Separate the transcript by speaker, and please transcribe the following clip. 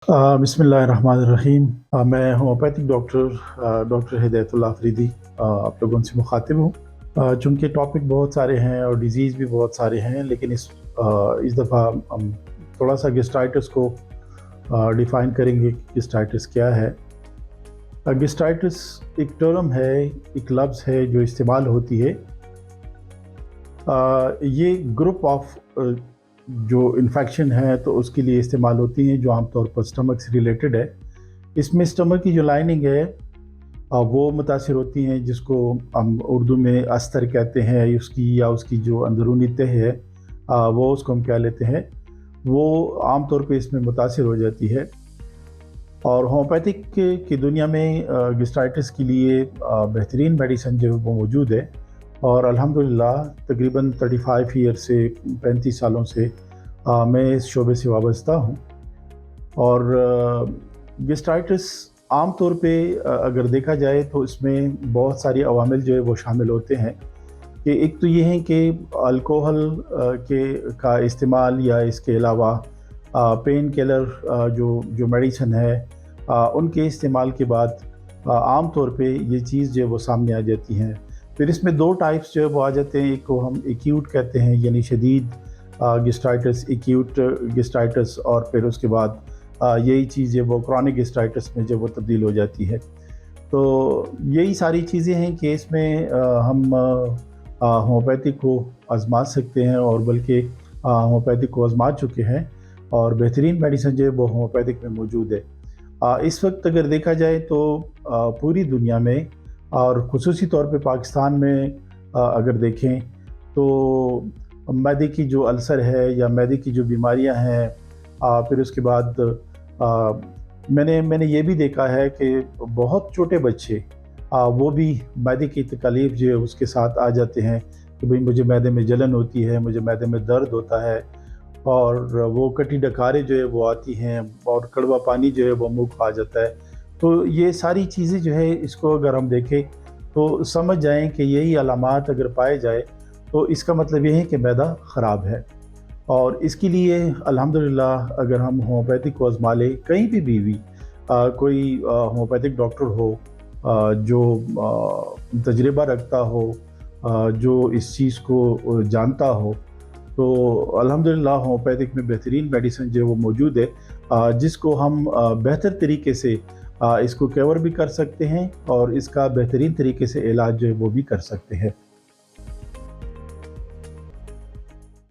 Speaker 1: बिस्मिल्लाहिर्रहमानिर्रहीम। मैं homeopathic doctor Hidayatullah Afridi आप लोगों से मुखातिब हूँ। चूँकि टॉपिक बहुत सारे हैं और डिज़ीज़ भी बहुत सारे हैं, लेकिन इस दफ़ा हम थोड़ा-सा गैस्ट्राइटिस को डिफ़ाइन करेंगे कि गैस्ट्राइटिस क्या है। गैस्ट्राइटिस एक टर्म है, एक लफ्ज़ है जो इस्तेमाल होती है। ये ग्रुप ऑफ जो इन्फेक्शन है तो उसके लिए इस्तेमाल होती हैं, जो आमतौर पर स्टमक से रिलेटेड है। इसमें स्टमक की जो लाइनिंग है वो मुतासिर होती हैं, जिसको हम उर्दू में अस्तर कहते हैं। उसकी जो अंदरूनी तह है वो उसको हम क्या लेते हैं, वो आमतौर पे इसमें मुतासिर हो जाती है। और होम्योपैथिक की दुनिया में गैस्ट्राइटिस के लिए बेहतरीन मेडिसिन जो है वो मौजूद है। और अल्हम्दुलिल्लाह तकरीबन 35 ईयर से 35 सालों से मैं इस शोबे से वाबस्ता हूँ। और गैस्ट्राइटिस आम तौर पे अगर देखा जाए तो इसमें बहुत सारी अवामिल जो है वो शामिल होते हैं। कि एक तो ये है कि अल्कोहल का इस्तेमाल, या इसके अलावा पेन किलर जो मेडिसिन है उनके इस्तेमाल के बाद आम तौर पे ये चीज़ जो है वो सामने आ जाती हैं। फिर इसमें दो टाइप्स जो है वो आ जाते हैं। एक को हम एक्यूट कहते हैं, यानी शदीद गैस्ट्राइटिस, एक्यूट गैस्ट्राइटिस, और फिर उसके बाद यही चीज़ है वो क्रॉनिक गैस्ट्राइटिस में जब वो तब्दील हो जाती है। तो यही सारी चीज़ें हैं कि इसमें हम होम्योपैथिक को आज़मा सकते हैं, और बल्कि होम्योपैथिक को आज़मा चुके हैं, और बेहतरीन मेडिसिन जो है वो होम्योपैथिक में मौजूद है। इस वक्त अगर देखा जाए तो पूरी दुनिया में, और ख़ुसूसी तौर पे पाकिस्तान में अगर देखें तो मैदे की जो अल्सर है या मैदे की जो बीमारियां हैं, फिर उसके बाद मैंने ये भी देखा है कि बहुत छोटे बच्चे वो भी मैदे की तकलीफ़ जो है उसके साथ आ जाते हैं कि भाई मुझे मैदे में जलन होती है, मुझे मैदे में दर्द होता है, और वो कटी डकारें जो है वो आती हैं, और कड़वा पानी जो है वो मुँह को आ जाता है। तो ये सारी चीज़ें जो है, इसको अगर हम देखें तो समझ जाएं कि यही अलामात अगर पाए जाए तो इसका मतलब ये है कि मैदा ख़राब है। और इसके लिए अल्हम्दुलिल्लाह अगर हम होम्योपैथिक को आज़मा लें, कहीं भी कोई होम्योपैथिक डॉक्टर हो जो तजुर्बा रखता हो, जो इस चीज़ को जानता हो, तो अल्हम्दुलिल्लाह होम्योपैथिक में बेहतरीन मेडिसिन जो है वो मौजूद है, जिसको हम बेहतर तरीके से इसको कवर भी कर सकते हैं, और इसका बेहतरीन तरीके से इलाज जो है वो भी कर सकते हैं।